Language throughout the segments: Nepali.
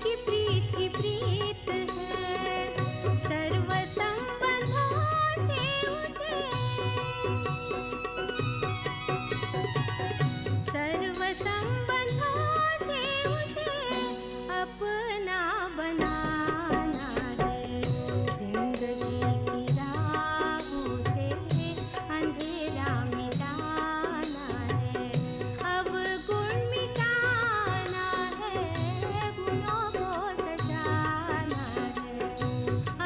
की प्रीत ही प्रीत है, सर्व संबंधों से उसे, सर्व संबंधों से उसे अपना बनाना है। जिंदगी की राहों से अंधेरा मिटाना है, अब गुण मिटाना है, गुणों को सजाना है,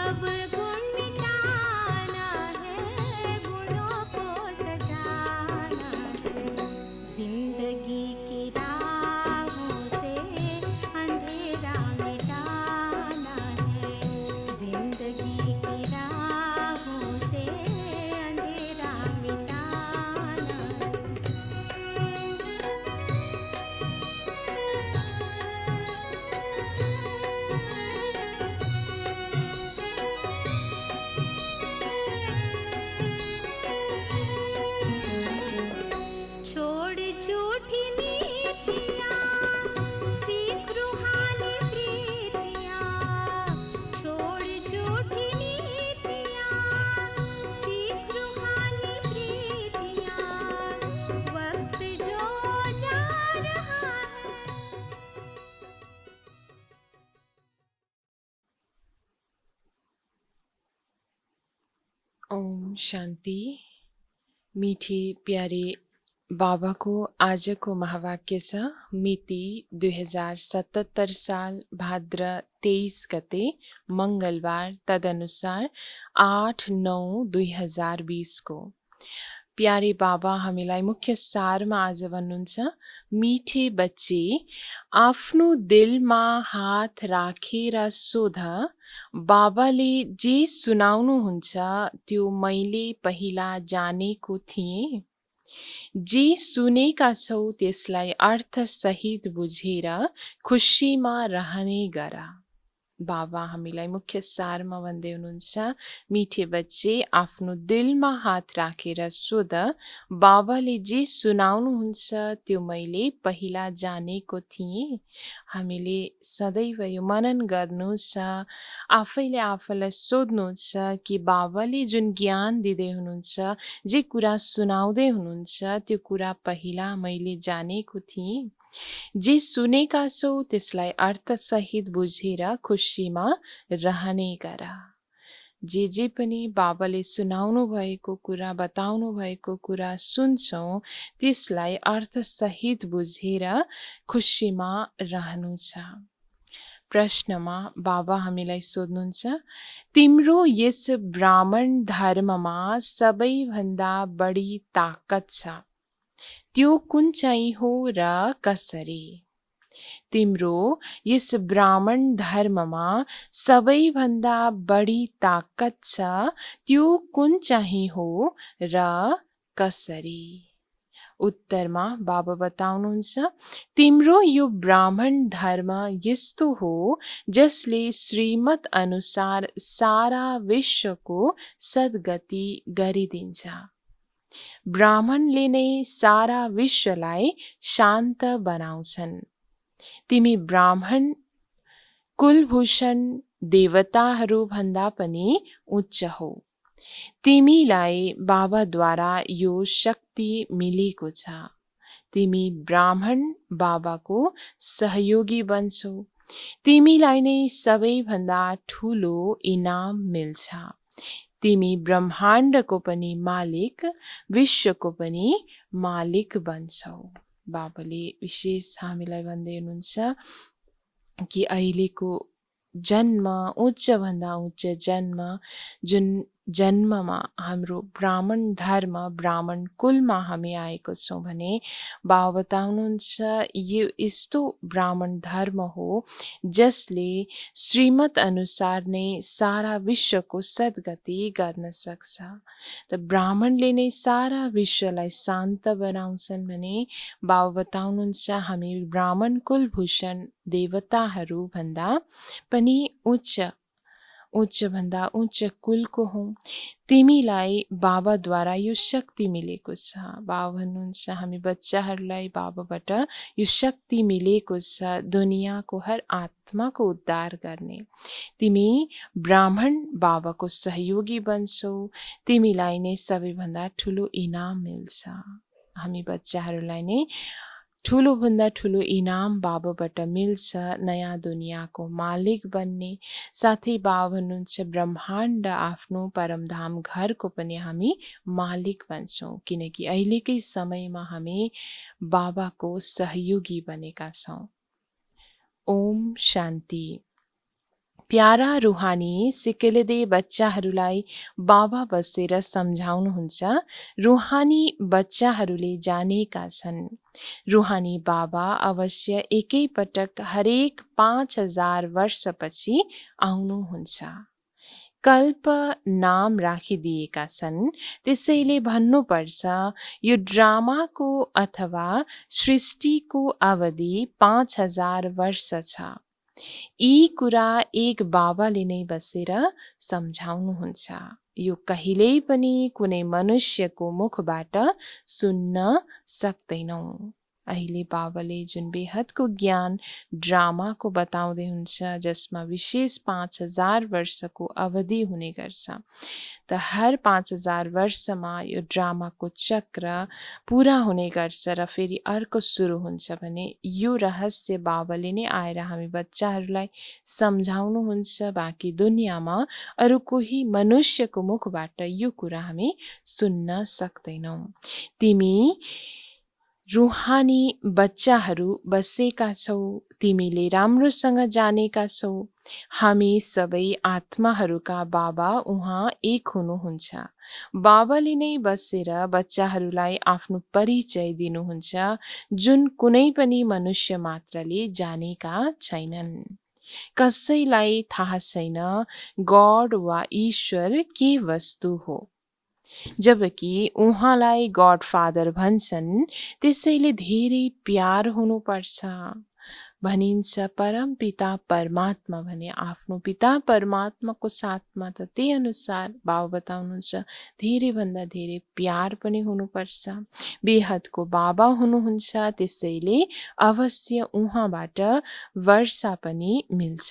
अब गुण मिटाना है, गुणों को सजाना है। जिंदगी की राहों से अंधेरा मिटाना है, जिंदगी की राहों से अंधेरा मिटाना है। छोड़ झूठी नीतियाँ, सीख रूहानी प्रीतियाँ, छोड़ झूठी नीतियाँ, सीख रूहानी प्रीतियाँ, वक्त जो जा रहा है। ओम शांति। मीठे प्यारे बाबा को आजको महावाक्य छ मिति 2077 साल भाद्र 23 गते मंगलबार, तदनुसार 8/9/2020 को। प्यारे बाबा हामीलाई मुख्य सारमा आज भन्नुहुन्छ, मिठे बच्चे आफ्नो दिलमा हात राखेर सोध, बाबाले जे सुनाउनुहुन्छ त्यो मैले पहिला जानेको थिएँ। जे सुनेका छौ त्यसलाई अर्थसहित बुझेर खुसीमा रहने गर। बाबा हामीलाई मुख्य सारमा भन्दै हुनुहुन्छ, मिठे बच्चे आफ्नो दिलमा हात राखेर सोध, बाबाले जे सुनाउनुहुन्छ त्यो मैले पहिला जानेको थिएँ। हामीले सदैव यो मनन गर्नु छ, आफैले आफैलाई सोध्नु छ कि बाबाले जुन ज्ञान दिँदै हुनुहुन्छ, जे कुरा सुनाउँदै हुनुहुन्छ त्यो कुरा पहिला मैले जानेको थिएँ। जे सुनेका छौ त्यसलाई अर्थसहित बुझेर खुसीमा रहने गर। जे पनि बाबाले सुनाउनु भएको कुरा, बताउनु भएको कुरा सुन्छौँ त्यसलाई अर्थसहित बुझेर खुसीमा रहनु छ। प्रश्नमा बाबा हामीलाई सोध्नुहुन्छ, तिम्रो यस ब्राह्मण धर्ममा सबैभन्दा बढी ताकत छ, त्यो कुन चाहिँ हो र कसरी? तिम्रो यस ब्राह्मण धर्ममा सबैभन्दा बढी ताकत छ, त्यो कुन चाहिँ हो र कसरी? उत्तरमा बाबा बताउनुहुन्छ, तिम्रो यो ब्राह्मण धर्म यस्तो हो जसले श्रीमत अनुसार सारा विश्वको सद्गति गरिदिन्छ। ब्राह्मणले नै सारा विश्वलाई शान्त बनाउँछन्। तिमी ब्राह्मण कुलभूषण देवताहरू भन्दा पनि उच्च हौ। तिमीलाई बाबाद्वारा यो शक्ति मिलेको छ। तिमी ब्राह्मण बाबाको सहयोगी बन्छौ। तिमीलाई नै सबैभन्दा ठुलो इनाम मिल्छ। तिमी ब्रह्माण्डको पनि मालिक, विश्वको पनि मालिक बन्छौ। बाबाले विशेष हामीलाई भन्दै हुनुहुन्छ कि अहिलेको जन्म उच्चभन्दा उच्च जन्म, जुन जन्ममा हाम्रो ब्राह्मण धर्म, ब्राह्मण कुलमा हामी आएको छौँ भने बाबा बताउनुहुन्छ यो यस्तो ब्राह्मण धर्म हो जसले श्रीमत अनुसार नै सारा विश्वको सद्गति गर्न सक्छ। त ब्राह्मणले नै सारा विश्वलाई शान्त बनाउँछन् भने बाबा बताउनुहुन्छ हामी ब्राह्मण कुलभूषण देवताहरू भन्दा पनि उच्च उच्चभन्दा उच्च कुलको हौँ, तिमीलाई बाबाद्वारा यो शक्ति मिलेको छ। बाबा भन्नुहुन्छ हामी बच्चाहरूलाई बाबाबाट यो शक्ति मिलेको छ दुनियाँको हर आत्माको उद्धार गर्ने। तिमी ब्राह्मण बाबाको सहयोगी बन्छौ, तिमीलाई नै सबैभन्दा ठुलो इनाम मिल्छ। हामी बच्चाहरूलाई नै ठुलोभन्दा ठुलो इनाम बाबाबाट मिल्छ, नयाँ दुनियाँको मालिक बन्ने। साथै बाबा भन्नुहुन्छ ब्रह्माण्ड आफ्नो परमधाम घरको पनि हामी मालिक बन्छौँ, किनकि अहिलेकै समयमा हामी बाबाको सहयोगी बनेका छौँ। ओम शान्ति। प्यारा रुहानी सिकेलेदे बच्चाहरूलाई बाबा बसेर सम्झाउनुहुन्छ। रुहानी बच्चाहरूले जानेका छन्, रुहानी बाबा अवश्य एकैपटक हरेक 5000 वर्षपछि आउनुहुन्छ। कल्प नाम राखिदिएका छन्, त्यसैले भन्नुपर्छ यो ड्रामाको अथवा सृष्टिको अवधि 5000 वर्ष छ। यी कुरा एक बाबाले नै बसेर सम्झाउनुहुन्छ। यो कहिल्यै पनि कुनै मनुष्यको मुखबाट सुन्न सक्दैनौँ। अहिले बाबाले जुन बेहदको ज्ञान ड्रामाको बताउँदै हुन्छ, जसमा विशेष 5000 वर्षको अवधि हुने गर्छ, त हर 5000 वर्षमा यो ड्रामाको चक्र पुरा हुने गर्छ र फेरि अर्को सुरु हुन्छ भने यो रहस्य बाबाले नै आएर हामी बच्चाहरूलाई सम्झाउनुहुन्छ। बाँकी दुनियाँमा अरू कोही मनुष्यको मुखबाट यो कुरा हामी सुन्न सक्दैनौँ। तिमी रुहानी बच्चाहरू बसेका छौ, तिमीले राम्रोसँग जानेका छौ हामी सबै आत्माहरूका बाबा उहाँ एक हुनुहुन्छ। बाबाले नै बसेर बच्चाहरूलाई आफ्नो परिचय दिनुहुन्छ, जुन कुनै पनि मनुष्य मात्रले जानेका छैनन्। कसैलाई थाहा छैन गॉड वा ईश्वर के वस्तु हो, जबकि उहाँलाई गॉड फादर भन्छन्। त्यसैले धेरै प्यार हुनुपर्छ। भनिन्छ परम पिता परमात्मा भने आफ्नो पिता परमात्माको साथमा त त्यही अनुसार बाबा बताउनुहुन्छ धेरैभन्दा धेरै प्यार पनि हुनुपर्छ। बेहदको बाबा हुनुहुन्छ, त्यसैले अवश्य उहाँबाट वर्षा पनि मिल्छ।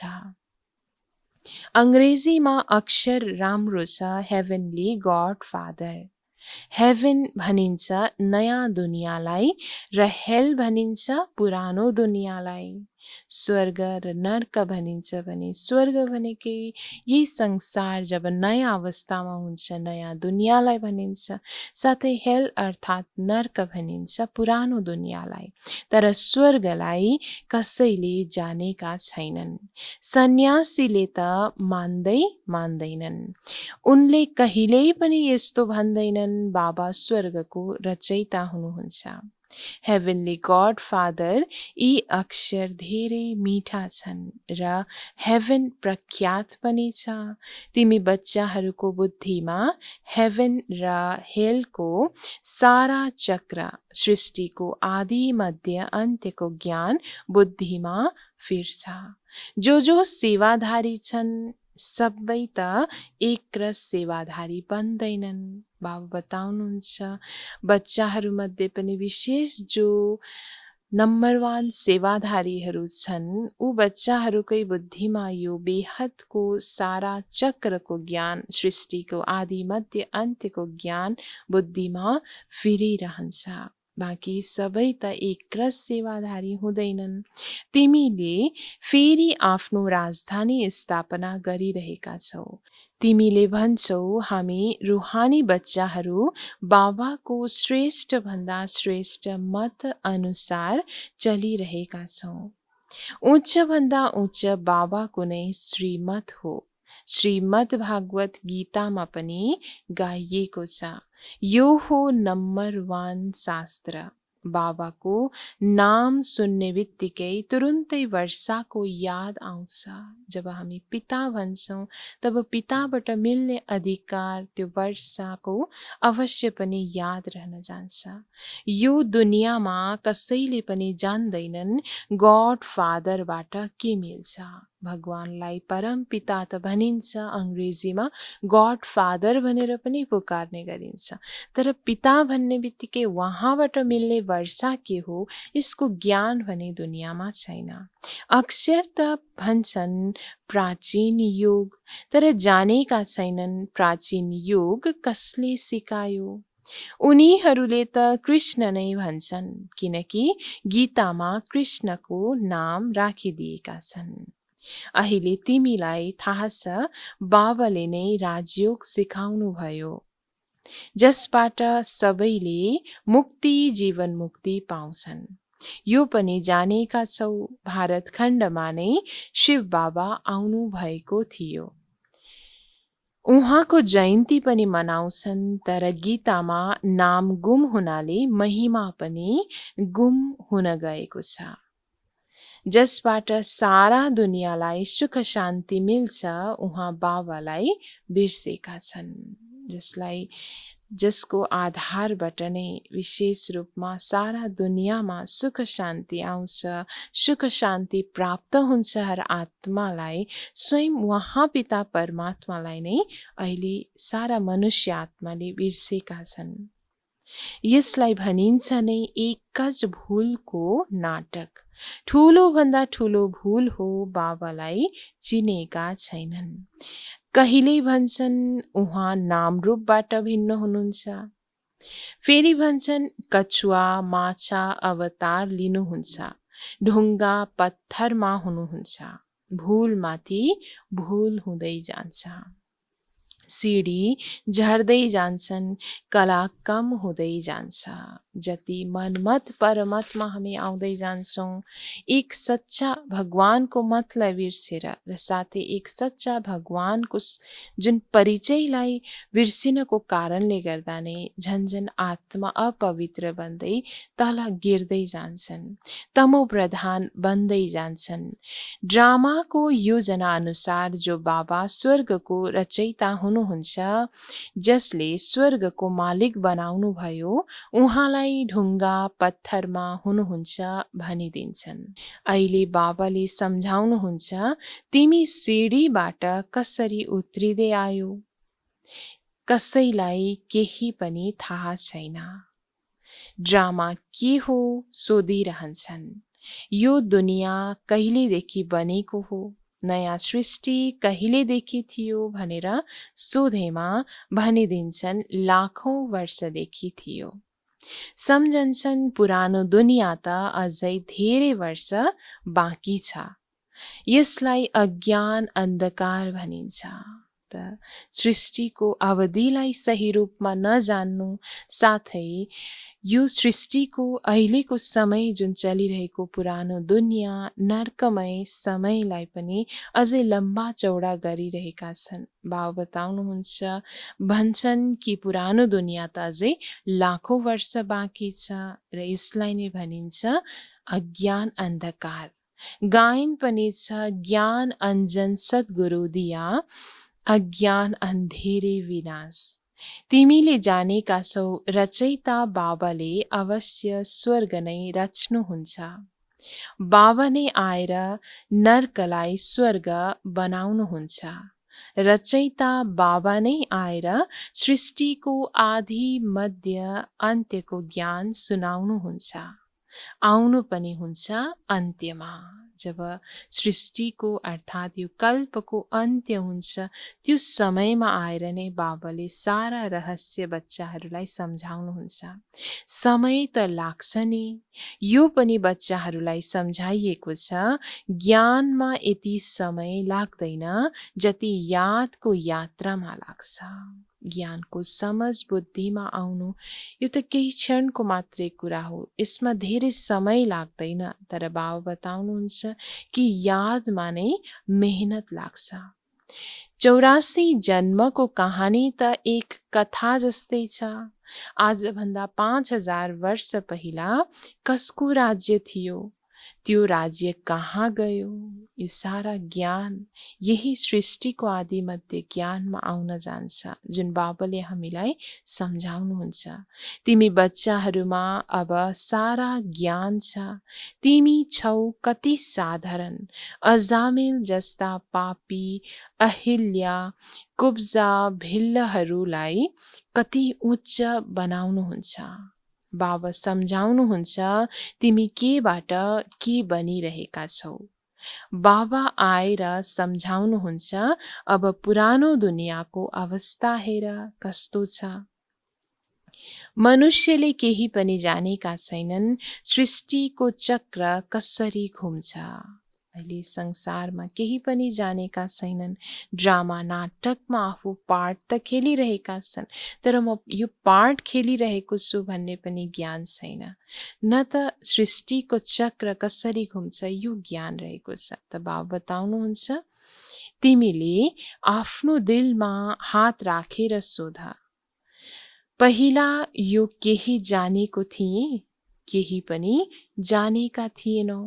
अङ्ग्रेजीमा अक्षर राम्रो छ हेभेनली गॉड फादर। हेभेन भनिन्छ नयाँ दुनियाँलाई र हेल भनिन्छ पुरानो दुनियाँलाई। स्वर्ग र नर्क भनिन्छ भने स्वर्ग भनेकै यही संसार जब नयाँ अवस्थामा हुन्छ, नयाँ दुनियाँलाई भनिन्छ। साथै हेल अर्थात् नर्क भनिन्छ पुरानो दुनियाँलाई। तर स्वर्गलाई कसैले जानेका छैनन्। सन्यासीले त मान्दैनन्। उनले कहिल्यै पनि यस्तो भन्दैनन् बाबा स्वर्गको रचयिता हुनुहुन्छ। हेभेनली गॉड फादर यी अक्षर धेरै मिठा छन् र हेभेन प्रख्यात पनि छ। तिमी बच्चाहरूको बुद्धिमा हेभेन र हेलको सारा चक्र, सृष्टिको आदि मध्य अन्त्यको ज्ञान बुद्धिमा फिर्छ। जो सेवाधारी छन् सबै त एक रस सेवाधारी बन्दैनन्। बाबा बताउनुहुन्छ बच्चाहरूमध्ये पनि विशेष जो नम्बर 1 सेवाधारीहरू छन्, ऊ बच्चाहरूकै बुद्धिमा यो बेहदको सारा चक्रको ज्ञान, सृष्टिको आदि मध्य अन्त्यको ज्ञान बुद्धिमा फिरिरहन्छ। बाँकी सबै त एक रस सेवाधारी हुँदैनन्। तिमीले फेरि आफ्नो राजधानी स्थापना गरिरहेका छौ। तिमीले भन्छौ हामी रुहानी बच्चाहरू बाबाको श्रेष्ठ भन्दा श्रेष्ठ मत अनुसार चलिरहेका छौँ। उच्च भन्दा उच्च बाबाको नै श्रीमत हो। श्रीमद् भागवत गीतामा पनि गाइएको छ। यो हो नम्बर 1 शास्त्र। बाबाको नाम सुन्ने बित्तिकै तुरुन्तै वर्षाको याद आउँछ। जब हामी पिता भन्छौँ तब पिताबाट मिल्ने अधिकार त्यो वर्षाको अवश्य पनि याद रहन जान्छ। यो दुनियाँमा कसैले पनि जान्दैनन् गॉड फादरबाट के मिल्छ। भगवानलाई परम पिता त भनिन्छ, अङ्ग्रेजीमा गॉड फादर भनेर पनि पुकार्ने गरिन्छ। तर पिता भन्ने बित्तिकै उहाँबाट मिल्ने वर्षा के हो, यसको ज्ञान भने दुनियाँमा छैन। अक्षर त भन्छन् प्राचीन युग, तर जानेका छैनन् प्राचीन युग कसले सिकायो। उनीहरूले त कृष्ण नै भन्छन्, किनकि गीतामा कृष्णको नाम राखिदिएका छन्। अहिले तिमीलाई थाहा छ, बाबाले नै राजयोग सिकाउनु भयो, जसबाट सबैले मुक्ति, जीवन मुक्ति पाउँछन्। यो पनि जानेका छौ, भारत खण्डमा नै शिव बाबा आउनु भएको थियो। उहाँको जयन्ती पनि मनाउँछन्, तर गीतामा नाम गुम हुनाले महिमा पनि गुम हुन गएको छ। जसबाट सारा दुनियाँलाई सुख शान्ति मिल्छ, उहाँ बाबालाई बिर्सेका छन्। जसको आधारबाट नै विशेष रूपमा सारा दुनियाँमा सुख शान्ति आउँछ, सुख शान्ति प्राप्त हुन्छ हर आत्मालाई। स्वयं उहाँ पिता परमात्मालाई नै अहिले सारा मनुष्य आत्माले बिर्सेका छन्। यसलाई भनिन्छ नै एकज भुलको नाटक। ठुलो भन्दा ठुलो भुल हो, बाबालाई चिनेका छैनन्। कहिले भन्छन् उहाँ नाम रूपबाट भिन्न हुनुहुन्छ, फेरि भन्छन् कछुवा माछा अवतार लिनुहुन्छ, ढुङ्गा पत्थरमा हुनुहुन्छ। भुलमाथि भुल हुँदै जान्छ, सिडी झर्दै जान्छन्, कला कम हुँदै जान्छ। जति मनमत परमतमा हामी आउँदै जान्छौँ, एक सच्चा भगवानको मतलाई बिर्सेर र साथै एक सच्चा भगवानको जुन परिचयलाई बिर्सिनको कारणले गर्दा नै झन्झन आत्मा अपवित्र बन्दै तल गिर्दै जान्छन्, तमो प्रधान बन्दै जान्छन्। ड्रामाको योजना अनुसार जो बाबा स्वर्गको रचयिता हुनुहुन्छ, जसले स्वर्गको मालिक बनाउनु भयो, उहाँलाई ढुङ्गा पत्थरमा हुनुहुन्छ भनिदिन्छन्। अहिले बाबाले सम्झाउनुहुन्छ, तिमी सिडीबाट कसरी उत्रिदै आयो, कसैलाई केही पनि थाहा छैन। ड्रामा के हो सोधिरहन्छन्। यो दुनियाँ कहिलेदेखि बनेको हो, नयाँ सृष्टि कहिलेदेखि थियो भनेर सोधेमा भनिदिन्छन् लाखौं वर्षदेखि थियो। सम्झन्छन् पुरानो दुनियाँ त अझै धेरै वर्ष बाँकी छ। यसलाई अज्ञान अन्धकार भनिन्छ। त सृष्टिको अवधिलाई सही रूपमा नजान्नु, साथै यो सृष्टिको अहिलेको समय जुन चलिरहेको पुरानो दुनियाँ नर्कमय समयलाई पनि अझै लम्बा चौडा गरिरहेका छन्। बाबा बताउनुहुन्छ, भन्छन् कि पुरानो दुनियाँ त अझै लाखौं वर्ष बाँकी छ र यसलाई नै भनिन्छ अज्ञान अन्धकार। गायन पनि छ, ज्ञान अञ्जन सद्गुरु दिया, अज्ञान अन्धेरे विनाश। तिमीले जानेका छौ, रचयिता बाबाले अवश्य स्वर्ग नै रच्नुहुन्छ। बाबा नै आएर नर्कलाई स्वर्ग बनाउनुहुन्छ। रचयिता बाबा नै आएर सृष्टिको आदि मध्य अन्त्यको ज्ञान सुनाउनुहुन्छ। आउनु पनि हुन्छ अन्त्यमा। जब सृष्टिको अर्थात् यो कल्पको अन्त्य हुन्छ, त्यो समयमा आएर नै बाबाले सारा रहस्य बच्चाहरूलाई सम्झाउनुहुन्छ। समय त लाग्छ नि, यो पनि बच्चाहरूलाई सम्झाइएको छ। ज्ञानमा यति समय लाग्दैन जति यादको यात्रामा लाग्छ। ज्ञानको समझ बुद्धिमा आउनु यो त केही क्षणको मात्रै कुरा हो, यसमा धेरै समय लाग्दैन। तर बाबा बताउनुहुन्छ कि यादमा नै मेहनत लाग्छ। 84 जन्मको कहानी त एक कथा जस्तै छ। आजभन्दा 5000 वर्ष पहिला कसको राज्य थियो, त्यो राज्य कहाँ गयो? यो सारा ज्ञान यही सृष्टिको आदि मध्य ज्ञानमा आउन जान्छ, जुन बाबाले हामीलाई सम्झाउनुहुन्छ। तिमी बच्चाहरूमा अब सारा ज्ञान छ। तिमी छौ कति साधारण, अजामेल जस्ता पापी अहिल्या कुब्जा भिल्लहरूलाई कति उच्च बनाउनुहुन्छ। बाबा सम्झाउनुहुन्छ, तिमी केबाट के बनिरहेका छौ। बाबा आएर सम्झाउनुहुन्छ, अब पुरानो दुनियाँको अवस्था हेर कस्तो छ। मनुष्यले केही पनि जानेका छैनन् सृष्टिको चक्र कसरी घुम्छ। अहिले संसारमा केही पनि जानेका छैनन्। ड्रामा नाटकमा आफू पार्ट त खेलिरहेका छन्, तर म यो पार्ट खेलिरहेको छु भन्ने पनि ज्ञान छैन। न त सृष्टिको चक्र कसरी घुम्छ यो ज्ञान रहेको छ। त बाबा बताउनुहुन्छ, तिमीले आफ्नो दिलमा हात राखेर सोध, पहिला यो केही जानेको थिए, केही पनि जानेका थिएनौ।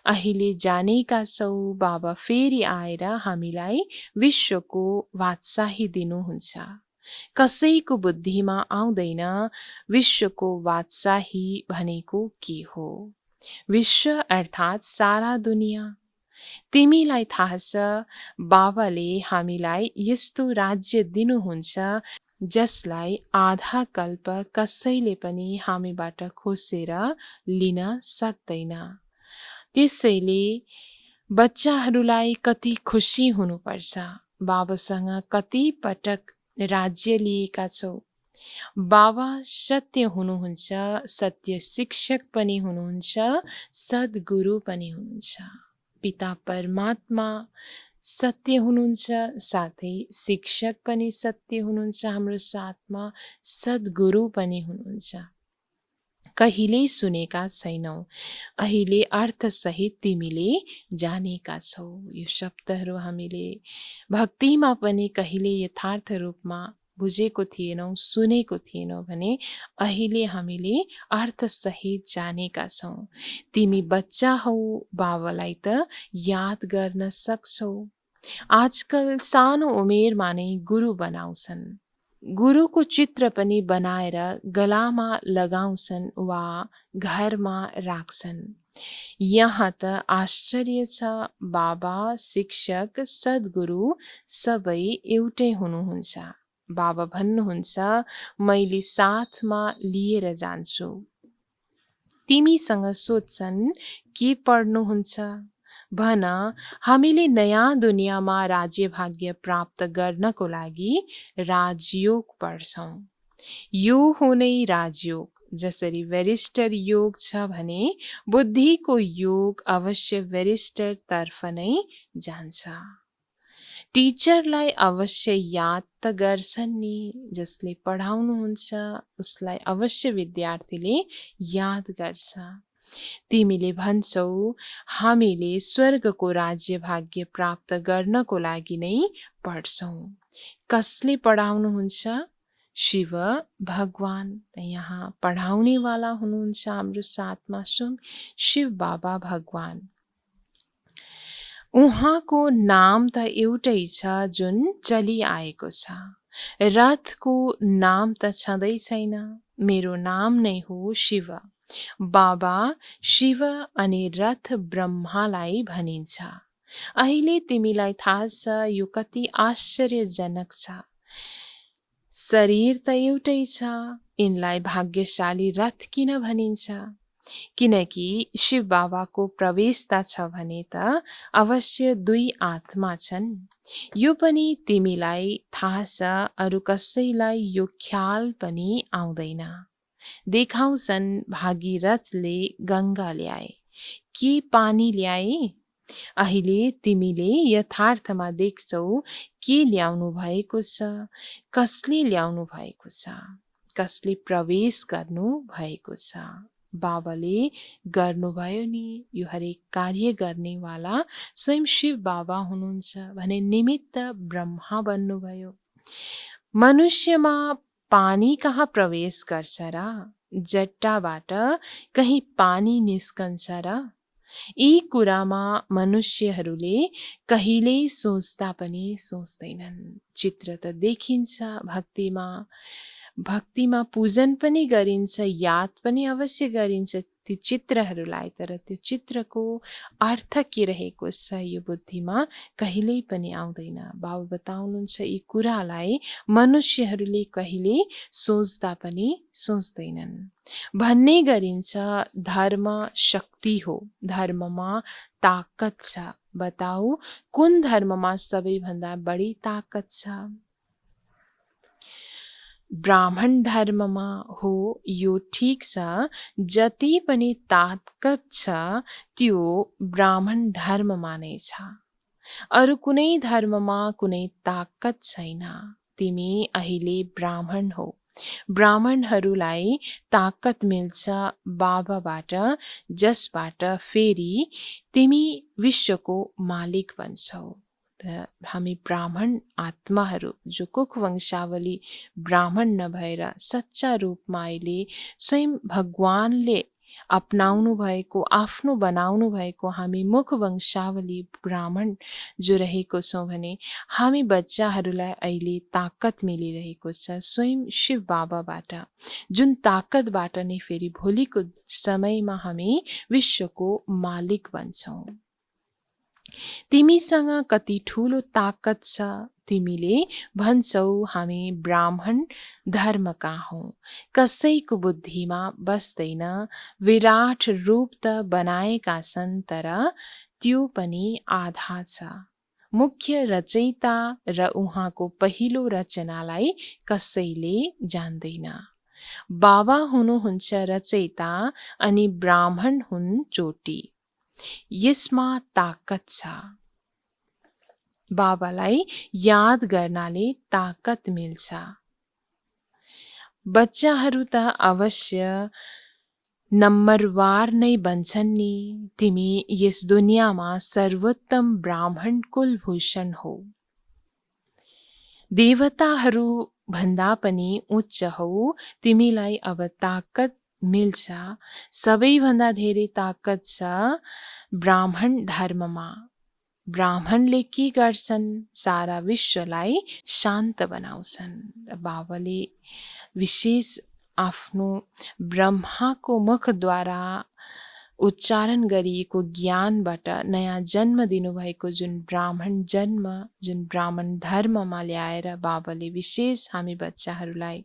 अहिले जानेका छौ। बाबा फेरि आएर हामीलाई विश्वको बादशाही दिनुहुन्छ। कसैको बुद्धिमा आउँदैन विश्वको बादशाही भनेको के हो। विश्व अर्थात् सारा दुनियाँ। तिमीलाई थाहा छ, बाबाले हामीलाई यस्तो राज्य दिनुहुन्छ जसलाई आधा कल्प कसैले पनि हामीबाट खोसेर लिन सक्दैन। त्यसैले बच्चाहरूलाई कति खुसी हुनुपर्छ। बाबासँग कति पटक राज्य लिएका छौ। बाबा सत्य हुनुहुन्छ, सत्य शिक्षक पनि हुनुहुन्छ, सद्गुरु पनि हुनुहुन्छ। पिता परमात्मा सत्य हुनुहुन्छ, साथै शिक्षक पनि सत्य हुनुहुन्छ, हाम्रो साथमा सद्गुरु पनि हुनुहुन्छ। कहिल्यै सुनेका छैनौ, अहिले अर्थसहित तिमीले जानेका छौ। यो शब्दहरू हामीले भक्तिमा पनि कहिले यथार्थ रूपमा बुझेको थिएनौँ, सुनेको थिएनौँ भने अहिले हामीले अर्थसहित जानेका छौँ। तिमी बच्चा हौ, बाबालाई त याद गर्न सक्छौ। आजकल सानो उमेरमा नै गुरु बनाउँछन्। गुरुको चित्र पनि बनाएर गलामा लगाउँछन् वा घरमा राख्छन्। यहाँ त आश्चर्य छ, बाबा, शिक्षक, सद्गुरु सबै एउटै हुनुहुन्छ। बाबा भन्नुहुन्छ, मैले साथमा लिएर जान्छु। तिमीसँग सोध्छन् के पढ्नुहुन्छ? भन, हामीले नयाँ दुनियाँमा राज्य भाग्य प्राप्त गर्नको लागि राजयोग पढ्छौँ। यो हो नै राजयोग। जसरी वरिष्ठ योग छ भने बुद्धिको योग अवश्य वरिष्ठ तर्फ नै जान्छ। टिचरलाई अवश्य याद त गर्छन् नि, जसले पढाउनुहुन्छ उसलाई अवश्य विद्यार्थीले याद गर्छ। तिमीले भन्छौ, हामीले स्वर्गको राज्य भाग्य प्राप्त गर्नको लागि नै पढ्छौँ। कसले पढाउनुहुन्छ? शिव भगवान। यहाँ पढाउनेवाला हुनुहुन्छ हाम्रो साथमा स्वयं शिव बाबा भगवान। उहाँको नाम त एउटै छ जुन चलिआएको छ। रथको नाम त छँदै छैन। मेरो नाम नै हो शिव। बाबा शिव अनि रथ ब्रह्मालाई भनिन्छ। अहिले तिमीलाई थाहा छ यो कति आश्चर्यजनक छ। शरीर त एउटै छ, यिनलाई भाग्यशाली रथ किन भनिन्छ? किनकि शिव बाबाको प्रवेशता छ भने त अवश्य दुई आत्मा छन्। यो पनि तिमीलाई थाहा छ, अरू कसैलाई यो ख्याल पनि आउँदैन। देखाउँछन् भागीरथले गङ्गा ल्याए, के पानी ल्याए? अहिले तिमीले यथार्थमा देख्छौ के ल्याउनु भएको छ, कसले ल्याउनु भएको छ, कसले प्रवेश गर्नु भएको छ। बाबाले गर्नुभयो नि, यो हरेक कार्य गर्नेवाला स्वयं शिव बाबा हुनुहुन्छ भने निमित्त ब्रह्मा बन्नुभयो। मनुष्यमा पानी कहाँ प्रवेश गर्छ र? जट्टाबाट कहीँ पानी निस्कन्छ र? यी कुरामा मनुष्यहरूले कहिल्यै सोच्दा पनि सोच्दैनन्। चित्र त देखिन्छ भक्तिमा पूजन पनि गरिन्छ, याद पनि अवश्य गरिन्छ ती चित्रहरूलाई, तर त्यो चित्रको अर्थ के रहेको छ यो बुद्धिमा कहिल्यै पनि आउँदैन। बाबा बताउनुहुन्छ यी कुरालाई मनुष्यहरूले कहिल्यै सोच्दा पनि सोच्दैनन्। भन्ने गरिन्छ धर्म शक्ति हो, धर्ममा ताकत छ। बताऊ कुन धर्ममा सबैभन्दा बढी ताकत छ? ब्राह्मण धर्ममा हो। यो ठिक छ, जति पनि ताकत छ त्यो ब्राह्मण धर्ममा नै छ। अरू कुनै धर्ममा कुनै ताकत छैन। तिमी अहिले ब्राह्मण हो। ब्राह्मणहरूलाई ताकत मिल्छ बाबाबाट, जसबाट फेरि तिमी विश्वको मालिक बन्छौ। हामी ब्राह्मण आत्माहरू जो कुख वंशावली ब्राह्मण नभएर सच्चा रूपमा अहिले स्वयं भगवानले अपनाउनु भएको, आफ्नो बनाउनु भएको हामी मुख वंशावली ब्राह्मण जो रहेको छौँ भने हामी बच्चाहरूलाई अहिले ताकत मिलिरहेको छ स्वयं शिव बाबाबाट, जुन ताकतबाट नै फेरि भोलिको समयमा हामी विश्वको मालिक बन्छौँ। तिमीसँग कति ठुलो ताकत छ। तिमीले भन्छौ हामी ब्राह्मण धर्मका हौँ। कसैको बुद्धिमा बस्दैन। विराट रूप त बनाएका छन्, तर त्यो पनि आधा छ। मुख्य रचयिता र उहाँको पहिलो रचनालाई कसैले जान्दैन। बाबा हुनुहुन्छ रचयिता अनि ब्राह्मण हुन् चोटी। यसमा ताकत छ। बाबालाई याद गर्नाले ताकत मिल्छ। बच्चाहरू त अवश्य नम्बरवार नै बन्छन् नि। तिमी यस दुनियाँमा सर्वोत्तम ब्राह्मण कुलभूषण हो। देवताहरू भन्दा पनि उच्च हौ। तिमीलाई अब ताकत मिल्छ। सबैभन्दा धेरै ताकत छ ब्राह्मण धर्ममा। ब्राह्मणले के गर्छन्? सारा विश्वलाई शान्त बनाउँछन्। बाबाले विशेष आफ्नो ब्रह्माको मुखद्वारा उच्चारण गरिएको ज्ञानबाट नयाँ जन्म दिनुभएको जुन ब्राह्मण जन्म, जुन ब्राह्मण धर्ममा ल्याएर बाबाले विशेष हामी बच्चाहरूलाई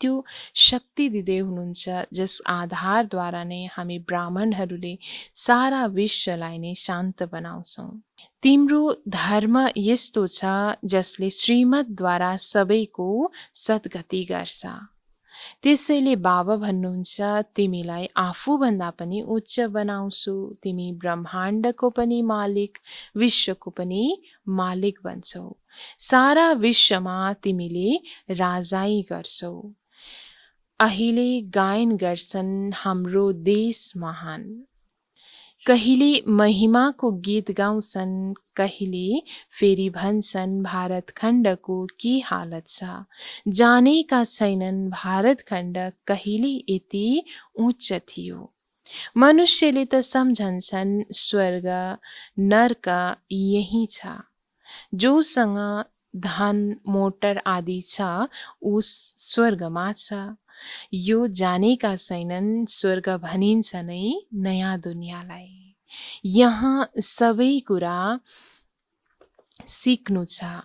त्यो शक्ति दिँदै हुनुहुन्छ, जस आधारद्वारा नै हामी ब्राह्मणहरूले सारा विश्वलाई नै शान्त बनाउँछौँ। तिम्रो धर्म यस्तो छ जसले श्रीमतद्वारा सबैको सद्गति गर्छ। त्यसैले बाबा भन्नुहुन्छ तिमीलाई आफूभन्दा पनि उच्च बनाउँछु। तिमी ब्रह्माण्डको पनि मालिक, विश्वको पनि मालिक बन्छौ। सारा विश्वमा तिमीले राजाई गर्छौ। अहिले गायन गर्छन् हाम्रो देश महान। कहिले महिमाको गीत गाउँछन्, कहिले फेरि भन्छन् भारत खण्डको के हालत छ। जानेका छैनन् भारत खण्ड कहिले यति उच्च थियो। मनुष्यले त सम्झन्छन् स्वर्ग नर्क यही छ। जोसँग धन मोटर आदि छ ऊ स्वर्गमा छ। यो जानेका छैनन् स्वर्ग भनिन्छ नै नयाँ दुनियाँलाई। यहाँ सबै कुरा सिक्नु छ।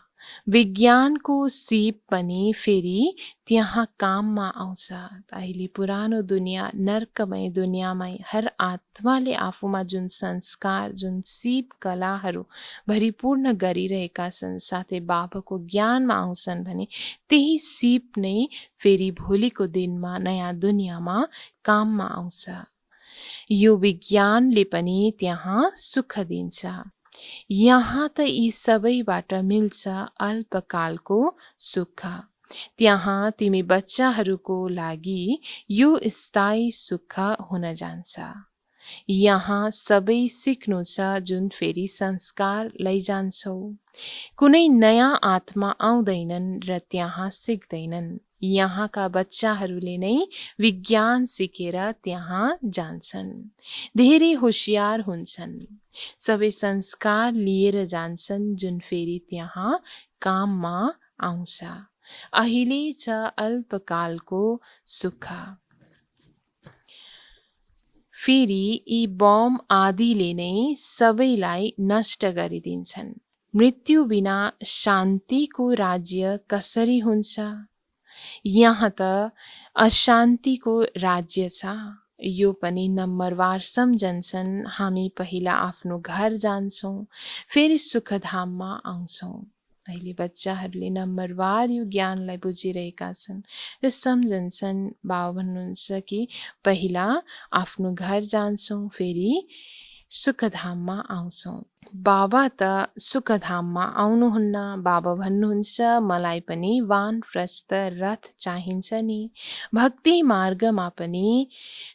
विज्ञानको सिप पनि फेरि त्यहाँ काममा आउँछ। अहिले पुरानो दुनियाँ नर्कमय दुनियाँमै हर आत्माले आफूमा जुन संस्कार, जुन सिप कलाहरू भरिपूर्ण गरिरहेका छन्, साथै बाबाको ज्ञानमा आउँछन् भने त्यही सिप नै फेरि भोलिको दिनमा नयाँ दुनियाँमा काममा आउँछ। यो विज्ञानले पनि त्यहाँ सुख दिन्छ। यहाँ त यी सबैबाट मिल्छ अल्पकालको सुख। त्यहाँ तिमी बच्चाहरूको लागि यो स्थायी सुख हुन जान्छ। यहाँ सबै सिक्नु छ जुन फेरि संस्कार लैजान्छौ। कुनै नयाँ आत्मा आउँदैनन् र त्यहाँ सिक्दैनन्। यहाँका बच्चाहरूले नै विज्ञान सिकेर त्यहाँ जान्छन्। धेरै होशियार हुन्छन्। सबै संस्कार लिएर जान्छन् जुन फेरि त्यहाँ काममा आउँछ। अहिले छ अल्पकालको सुख, फेरि यी बम आदिले नै सबैलाई नष्ट गरिदिन्छन्। मृत्यु बिना शान्तिको राज्य कसरी हुन्छ? यहाँ त अशान्तिको राज्य छ। यो पनि नम्बरवार सम्झन्छन्। हामी पहिला आफ्नो घर जान्छौँ, फेरि सुखधाममा आउँछौँ। अहिले बच्चाहरूले नम्बरवार यो ज्ञानलाई बुझिरहेका छन् र सम्झन्छन्। बाबा भन्नुहुन्छ कि पहिला आफ्नो घर जान्छौँ, फेरि सुखधाममा आउँछौँ। बाबा त सुखधाममा आउनुहुन्न। बाबा भन्नुहुन्छ मलाई पनि वानप्रस्थ रथ चाहिन्छ नि। भक्ति मार्गमा पनि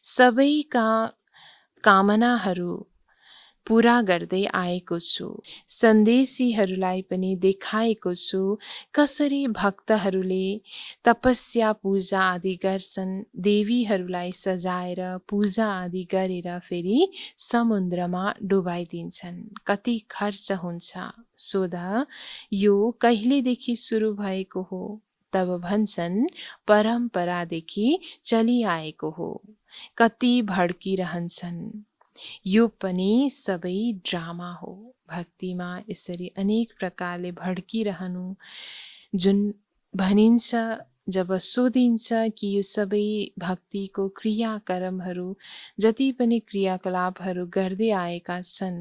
सबैका कामनाहरू पूरा गर्दै आएको छु। सन्देशीहरूलाई पनि देखाएको छु कसरी भक्तहरूले तपस्या पूजा आदि गर्छन्। देवीहरूलाई सजाएर पूजा आदि गरेर फेरि समुद्रमा डुबाइदिन्छन्। कति खर्च हुन्छ? सोधा यो कहिलेदेखि सुरु भएको हो? तब भन्छन् परम्परादेखि चलिआएको हो। कति भड्किरहन्छन्। यो पनि सबै ड्रामा हो। भक्तिमा यसरी अनेक प्रकारले भड्किरहनु जुन भनिन्छ, जब सोधिन्छ कि यो सबै भक्तिको क्रियाकर्महरू जति पनि क्रियाकलापहरू गर्दै आएका छन्,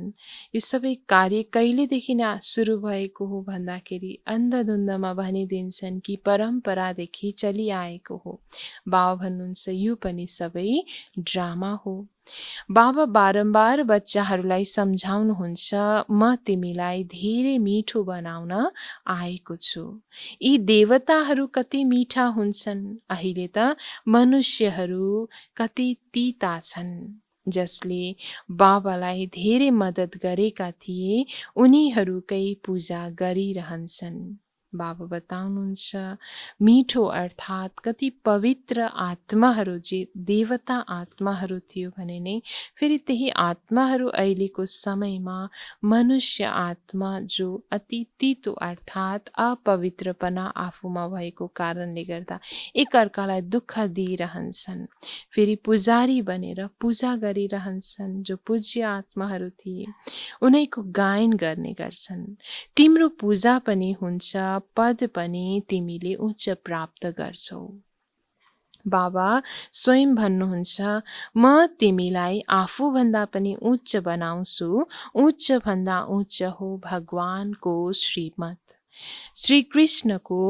यो सबै कार्य कहिलेदेखि नै सुरु भएको हो भन्दाखेरि अन्धधुन्धमा भनिदिन्छन् कि परम्परादेखि चलिआएको हो। बाबा भन्नुहुन्छ यो पनि सबै ड्रामा हो। बाबा बारम्बार बच्चाहरूलाई सम्झाउनुहुन्छ म तिमीलाई धेरै मिठो बनाउन आएको छु। यी देवताहरू कति मिठा हुन्छन्। अहिले त मनुष्यहरू कति तीता छन्। जसले बाबालाई धेरै मद्दत गरेका थिए उनीहरूकै पूजा गरिरहन्छन्। बाबा बताउनुहुन्छ मिठो अर्थात् कति पवित्र आत्माहरू जे देवता आत्माहरू थियो भने नै फेरि त्यही आत्माहरू अहिलेको समयमा मनुष्य आत्मा जो अति तीतो अर्थात् अपवित्रपना आफूमा भएको कारणले गर्दा एकअर्कालाई दुःख दिइरहन्छन्। फेरि पुजारी बनेर पूजा गरिरहन्छन्। जो पूज्य आत्माहरू थिए उनीको गायन गर्ने गर्छन्। तिम्रो पूजा पनि हुन्छ, पद पनि तिमीले उच्च प्राप्त गर्छौ। बाबा स्वयं भन्नुहुन्छ म तिमीलाई आफूभन्दा पनि उच्च बनाउँछु। उच्च भन्दा उच्च हो भगवानको श्रीमत। श्री कृष्णको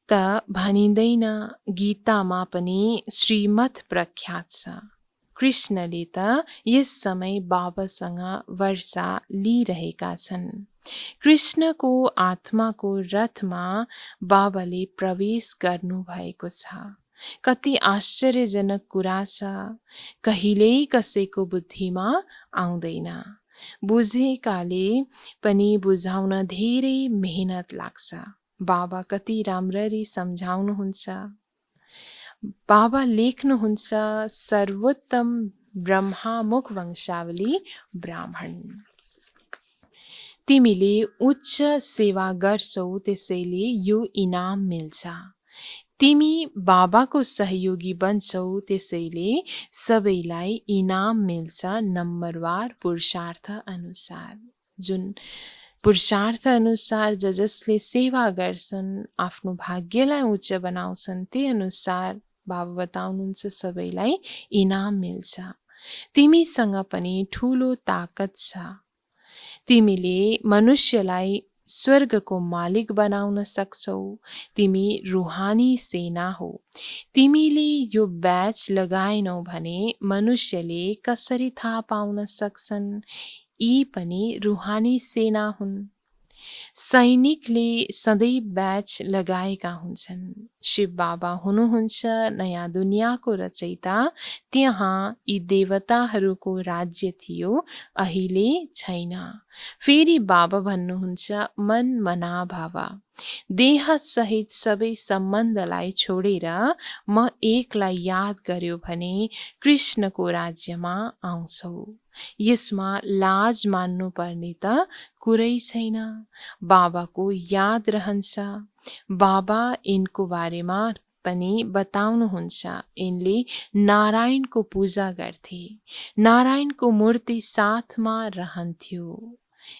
त भनिँदैन, गीतामा पनि श्रीमत प्रख्यात छ। कृष्णले त यस समय बाबासँग वर्षा लिइरहेका छन्। कृष्णको आत्माको रथमा बाबाले प्रवेश गर्नु भएको छ। कति आश्चर्यजनक कुरा छ। कहिल्यै कसैको बुद्धिमा आउँदैन। बुझेकाले पनि बुझाउन धेरै मेहनत लाग्छ। बाबा कति राम्ररी सम्झाउनुहुन्छ। बाबा लेख्नुहुन्छ सर्वोत्तम ब्रह्मा मुख वंशावली ब्राह्मण। तिमीले उच्च सेवा गर्छौ, त्यसैले यो इनाम मिल्छ। तिमी बाबाको सहयोगी बन्छौ, त्यसैले सबैलाई इनाम मिल्छ नम्बरवार पुरुषार्थ अनुसार। जुन पुरुषार्थ अनुसार जसले सेवा गर्छन्, आफ्नो भाग्यलाई उच्च बनाउँछन्, त्यही अनुसार बाबा बताउनुहुन्छ सबैलाई इनाम मिल्छ। तिमीसँग पनि ठुलो ताकत छ। तिमीले मनुष्यलाई स्वर्गको मालिक बनाउन सक्छौ। तिमी रुहानी सेना हो। तिमीले यो ब्याच लगाएनौ भने मनुष्यले कसरी थाहा पाउन सक्छन्? यी पनि रुहानी सेना हुन्। सैनिकले सधैँ ब्याच लगाएका हुन्छन्। शिव बाबा हुनुहुन्छ नयाँ दुनियाँको रचयिता। त्यहाँ यी देवताहरूको राज्य थियो, अहिले छैन। फेरि बाबा भन्नुहुन्छ मन मना भव। देह सहित सबै सम्बन्धलाई छोडेर म एकलाई याद गर्यो भने कृष्णको राज्यमा आउँछौ। यसमा लाज मान्नुपर्ने त कुरै छैन। बाबाको याद रहन्छ। बाबा यिनको बारेमा पनि बताउनुहुन्छ। यिनले नारायणको पूजा गर्थे। नारायणको मूर्ति साथमा रहन्थ्यो।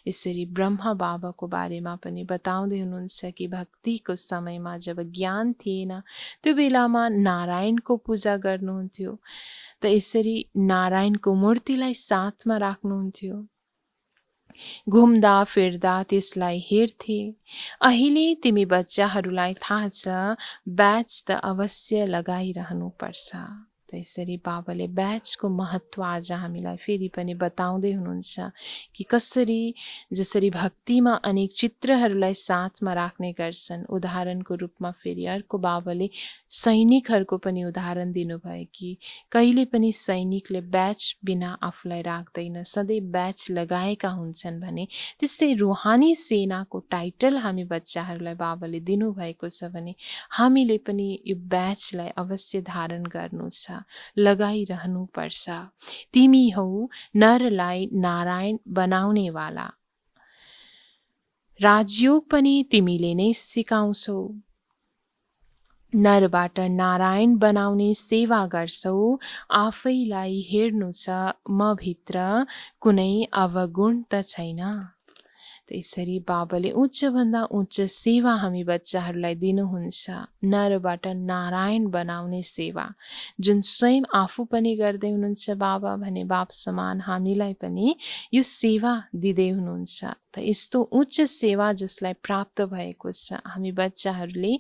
यसरी ब्रह्मा बाबाको बारेमा पनि बताउँदै हुनुहुन्छ कि भक्तिको समयमा जब ज्ञान थिएन त्यो बेलामा नारायणको पूजा गर्नुहुन्थ्यो। त यसरी नारायणको मूर्तिलाई साथमा राख्नुहुन्थ्यो। घुम्दा फिर्दा त्यसलाई हेर्थे। अहिले तिमी बच्चाहरूलाई थाहा छ ब्याच त अवश्य लगाइरहनु पर्छ। त्यसरी बाबाले ब्याचको महत्त्व आज हामीलाई फेरि पनि बताउँदै हुनुहुन्छ कि कसरी जसरी भक्तिमा अनेक चित्रहरूलाई साथमा राख्ने गर्छन्। उदाहरणको रूपमा फेरि अर्को बाबाले सैनिकहरूको पनि उदाहरण दिनुभयो कि कहिले पनि सैनिकले ब्याच बिना आफूलाई राख्दैन, सधैँ ब्याच लगाएका हुन्छन् भने त्यस्तै रुहानी सेनाको टाइटल हामी बच्चाहरूलाई बाबाले दिनुभएको छ भने हामीले पनि यो ब्याचलाई अवश्य धारण गर्नु छ, लगाइरहनु पर्छ। तिमी हौ नरलाई नारायण बनाउनेवाला। राजयोग पनि तिमीले नै सिकाउँछौ। नरबाट नारायण बनाउने सेवा गर्छौ। आफैलाई हेर्नु छ म भित्र कुनै अवगुण त छैन। त्यसरी बाबाले उच्चभन्दा उच्च सेवा हामी बच्चाहरूलाई दिनुहुन्छ। नरबाट नारायण बनाउने सेवा जुन स्वयं आफू पनि गर्दै हुनुहुन्छ बाबा भने बाप समान हामीलाई पनि यो सेवा दिँदै हुनुहुन्छ। त यस्तो उच्च सेवा जसलाई प्राप्त भएको छ हामी बच्चाहरूले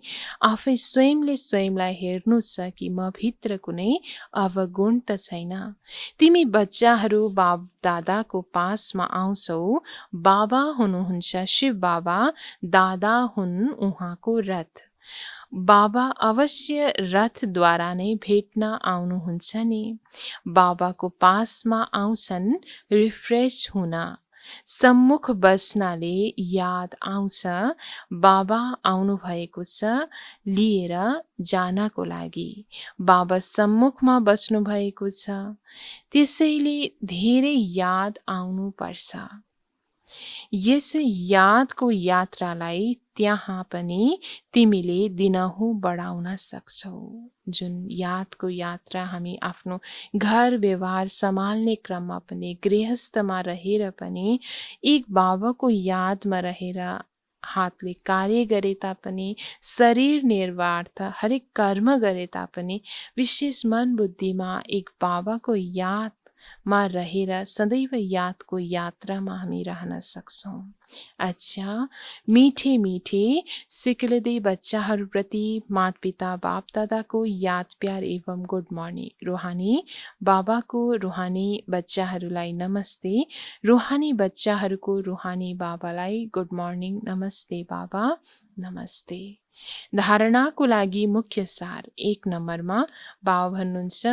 आफै स्वयंले स्वयंलाई हेर्नु छ कि म भित्र कुनै अवगुण त छैन। तिमी बच्चाहरू बाप दादाको पासमा आउँछौ। बाबा हुनुहुन्छ शिव बाबा, दादा हुन् उहाँको रथ। बाबा अवश्य रथद्वारा नै भेट्न आउनुहुन्छ नि। बाबाको पासमा आउँछन् रिफ्रेस हुन। सम्मुख बस्नाले याद आउँछ बाबा आउनु भएको छ लिएर जानको लागि। बाबा सम्मुखमा बस्नु भएको छ, त्यसैले धेरै याद आउनु पर्छ। यस यादको यात्रालाई त्यहाँ पनि तिमीले दिनहुँ बढाउन सक्छौ। जुन यादको यात्रा हामी आफ्नो घर व्यवहार सम्हाल्ने क्रममा पनि गृहस्थमा रहेर पनि एक बाबाको यादमा रहेर हातले कार्य गरे तापनि शरीर निर्वाहार्थ हरेक कर्म गरे तापनि विशेष मन बुद्धिमा एक बाबाको यादमा रहेर सदैव यादको यात्रामा हामी रहन सक्छौँ। अच्छा, मीठे मीठे सिक्लिँदै बच्चाहरूप्रति माता-पिता बाप दादाको याद प्यार एवं गुड मर्निङ। रुहानी बाबाको रुहानी बच्चाहरूलाई नमस्ते। रुहानी बच्चाहरूको रुहानी बाबालाई गुड मर्निङ, नमस्ते बाबा, नमस्ते। धारणाको लागि मुख्य सार 1 नम्बरमा बाबा भन्नुहुन्छ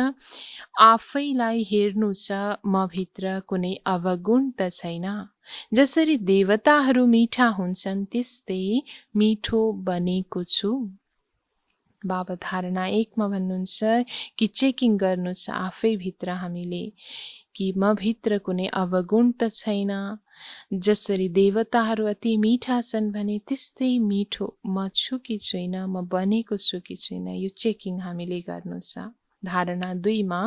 आफैलाई हेर्नु छ म भित्र कुनै अवगुण त छैन। जसरी देवताहरू मीठा हुन्छन् त्यस्तै मिठो बनेको छु। बाबा धारणा 1 मा भन्नुहुन्छ कि चेकिङ गर्नु छ आफै भित्र हामीले कि म भित्र कुनै अवगुण त छैन। जसरी देवताहरू अति मीठा छन् भने त्यस्तै मिठो म छु कि छैन, म बनेको छु कि छैन, यो चेकिङ हामीले गर्नु छ। धारणा 2 मा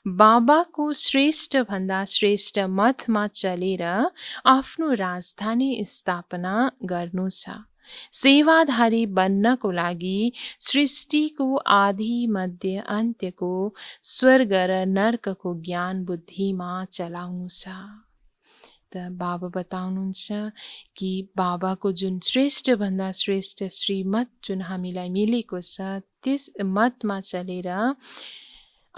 बाबाको श्रेष्ठ भन्दा श्रेष्ठ मतमा चलेर आफ्नो राजधानी स्थापना गर्नु छ। सेवाधारी बन्नको लागि सृष्टिको आदि मध्य अन्त्यको स्वर्ग र नर्कको ज्ञान बुद्धिमा चलाउनु छ। त बाबा बताउनुहुन्छ कि बाबाको जुन श्रेष्ठ भन्दा श्रेष्ठ श्रीमत जुन हामीलाई मिलेको छ त्यस मतमा चलेर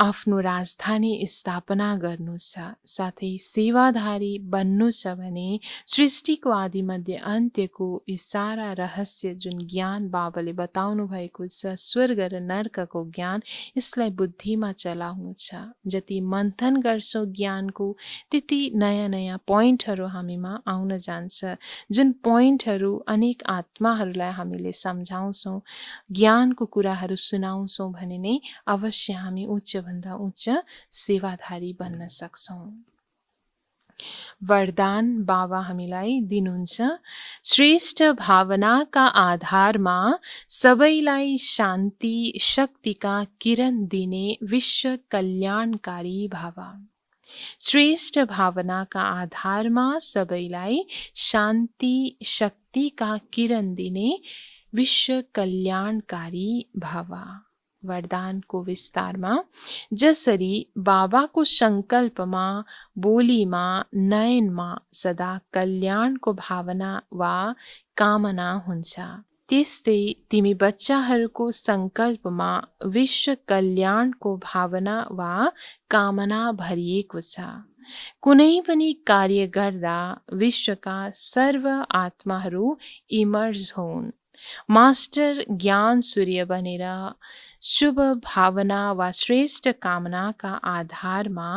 आफ्नो राजधानी स्थापना गर्नु छ, साथै सेवाधारी बन्नु छ भने सृष्टिको आदिमध्ये अन्त्यको यो सारा रहस्य जुन ज्ञान बाबाले बताउनु भएको छ, स्वर्ग र नर्कको ज्ञान, यसलाई बुद्धिमा चलाउनु छ। जति मन्थन गर्छौँ ज्ञानको, त्यति नयाँ नयाँ पोइन्टहरू हामीमा आउन जान्छ। जुन पोइन्टहरू अनेक आत्माहरूलाई हामीले सम्झाउँछौँ, ज्ञानको कुराहरू सुनाउँछौँ भने नै अवश्य हामी उच्चभन्दा उच्च सेवाधारी बन्न सक्छौँ। वरदान बाबा हामीलाई दिनुहुन्छ, श्रेष्ठ भावनाका आधारमा सबैलाई शान्ति शक्तिका किरण दिने विश्व कल्याणकारी भाव। श्रेष्ठ भावनाका आधारमा सबैलाई शान्ति शक्तिका किरण दिने विश्व कल्याणकारी भाव। वरदानको विस्तारमा, जसरी बाबाको सङ्कल्पमा, बोलीमा, नयनमा सदा कल्याणको भावना वा कामना हुन्छ, त्यस्तै तिमी बच्चाहरूको सङ्कल्पमा विश्व कल्याणको भावना वा कामना भरिएको छ। कुनै पनि कार्य गर्दा विश्वका सर्व आत्माहरू इमर्ज हुन्। मास्टर ज्ञान सूर्य बनेर शुभ भावना वा श्रेष्ठ कामनाका आधारमा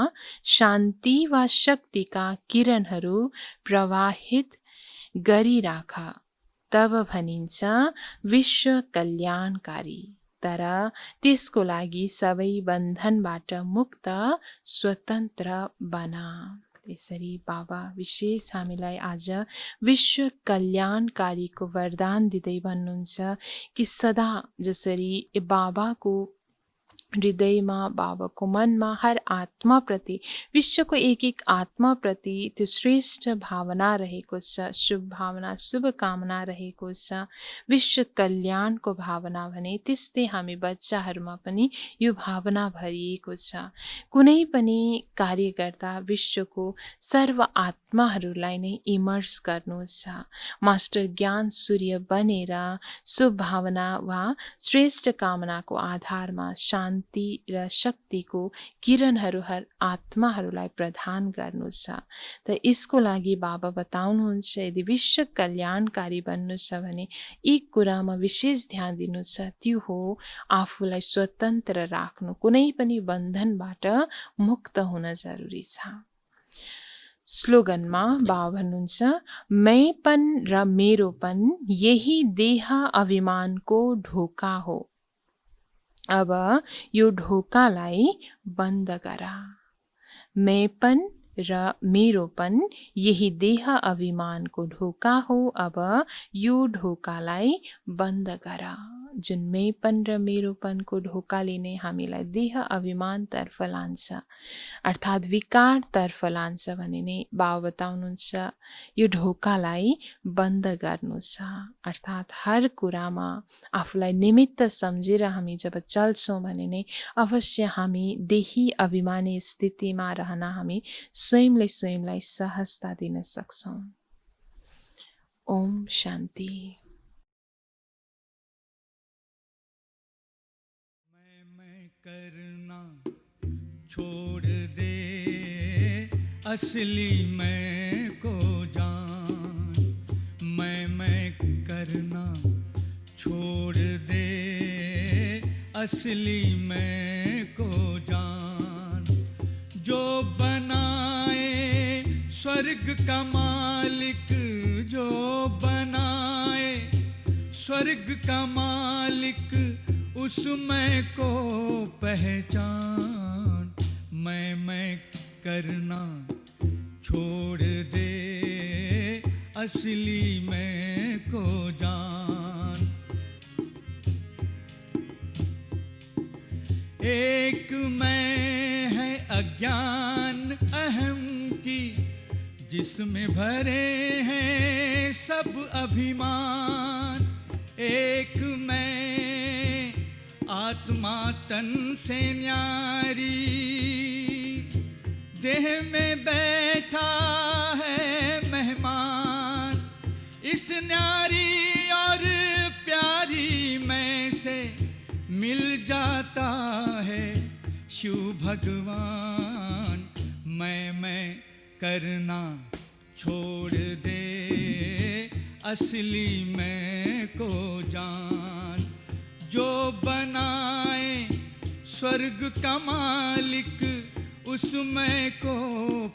शान्ति वा शक्तिका किरणहरू प्रवाहित गरिराख, तब भनिन्छ विश्व कल्याणकारी। तर त्यसको लागि सबै बन्धनबाट मुक्त स्वतन्त्र बना। यसरी बाबा विशेष हामीलाई आज विश्व कल्याणकारीको वरदान दिँदै भन्नुहुन्छ कि सदा जसरी बाबाको हृदयमा, बाबाको मनमा हर आत्माप्रति, विश्वको एक एक आत्माप्रति त्यो श्रेष्ठ भावना रहेको छ, शुभ भावना, शुभकामना रहेको छ, विश्व कल्याणको भावना भने त्यस्तै हामी बच्चाहरूमा पनि यो भावना भरिएको छ। कुनै पनि कार्य गर्दा विश्वको सर्व आत्माहरूलाई नै इमर्स गर्नु छ। मास्टर ज्ञान सूर्य बनेर शुभ भावना वा श्रेष्ठ कामनाको आधारमा शान्ति र शक्तिको किरणहरू हर आत्माहरूलाई प्रदान गर्नु छ। त यसको लागि बाबा बताउनुहुन्छ, यदि विश्व कल्याणकारी बन्नु छ भने एक कुरामा विशेष ध्यान दिनु छ, त्यो हो आफूलाई स्वतन्त्र राख्नु, कुनै पनि बन्धनबाट मुक्त हुन जरुरी छ। स्लोगनमा बाबा भन्नुहुन्छ, मैपन र मेरोपन यही देह अभिमानको ढोका हो, अब यो ढोकालाई बन्द गरा। मैपन र मेरोपन यही देह अभिमानको ढोका हो, अब यो ढोकालाई बन्द गरा। जुन मैपन र मेरोपनको ढोकाले नै हामीलाई देह अभिमानतर्फ लान्छ, अर्थात् विकारतर्फ लान्छ भने नै बाबा बताउनुहुन्छ यो ढोकालाई बन्द गर्नु छ। अर्थात् हर कुरामा आफूलाई निमित्त सम्झेर हामी जब चल्छौँ भने नै अवश्य हामी देही अभिमानी स्थितिमा रहन हामी स्वयंलाई सहजता दिन सक्छौँ। ओम शान्ति। करना छोड़ दे, असली मैं को जान। मैं करना छोड़ दे, असली मैं को जान। जो बनाए स्वर्ग का मालिक, जो बनाए स्वर्ग का मालिक, उस मैं को पहचान। मैं करना छोड़ दे, असली मैं को जान। एक मैं है अज्ञान अहम की, जिसमें भरे हैं सब अभिमान। एक मैं आत्मा तन से न्यारी, देह में बैठा है मेहमान। इस न्यारी और प्यारी में से मिल जाता है शिव भगवान, मैं करना छोड़ दे, असली मैं को जान। जो बनाए स्वर्ग का मालिक, उस मैं को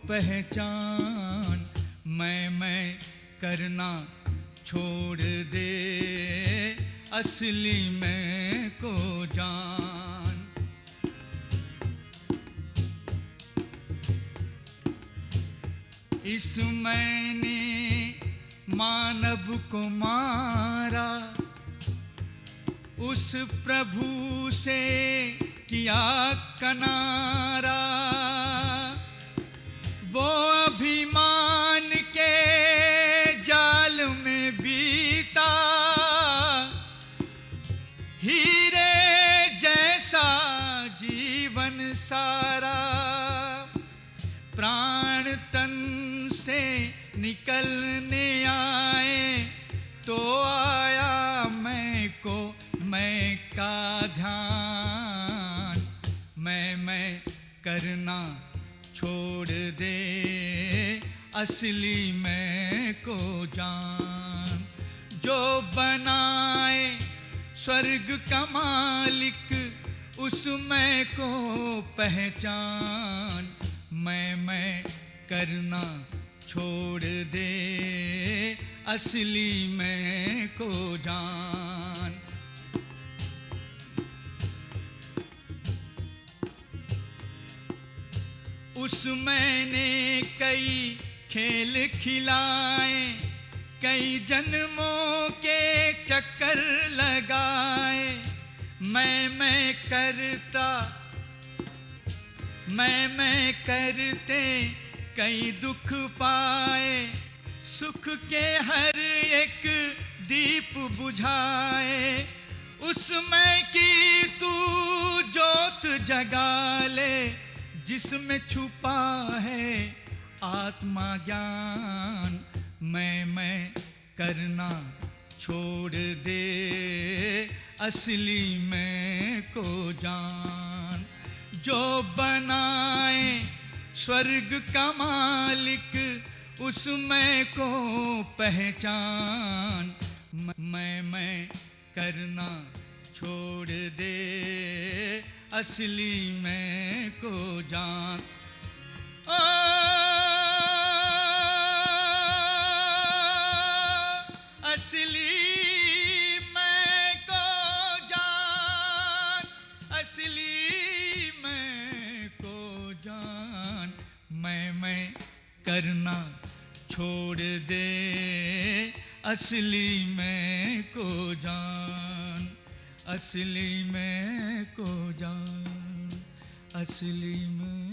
पहचान। मैं करना छोड़ दे, असली मैं को जान। इस मैंने मानव को मारा, उस प्रभु से किया कनारा। वो अभिमान के जाल में बीता, हीरे जैसा जीवन सारा। प्राण तन से निकलने आए, तो आया मैं को मैं का ध्यान। मैं करना छोड़ दे, असली मैं को जान। जो बनाए स्वर्ग का मालिक, उस मैं को पहचान। मैं करना छोड़ दे, असली मैं को जान। उस मैंने कई खेल खिलाए, कई जन्मों के चक्कर लगाए। मैं करते कई दुख पाए, सुख के हर एक दीप बुझाए। उस मैं की तू जोत जगा ले, जिसमें छुपा है आत्मा ज्ञान। मैं करना छोड़ दे, असली मैं को जान। जो बनाए स्वर्ग का मालिक, उस मैं को पहचान। मैं करना छोड़ दे, असली मैं को जान। असली मैं को जान, असली मैं को जान। मैं करना छोड़ दे, असली मैं को जान। असली मैं को जान, असली मैं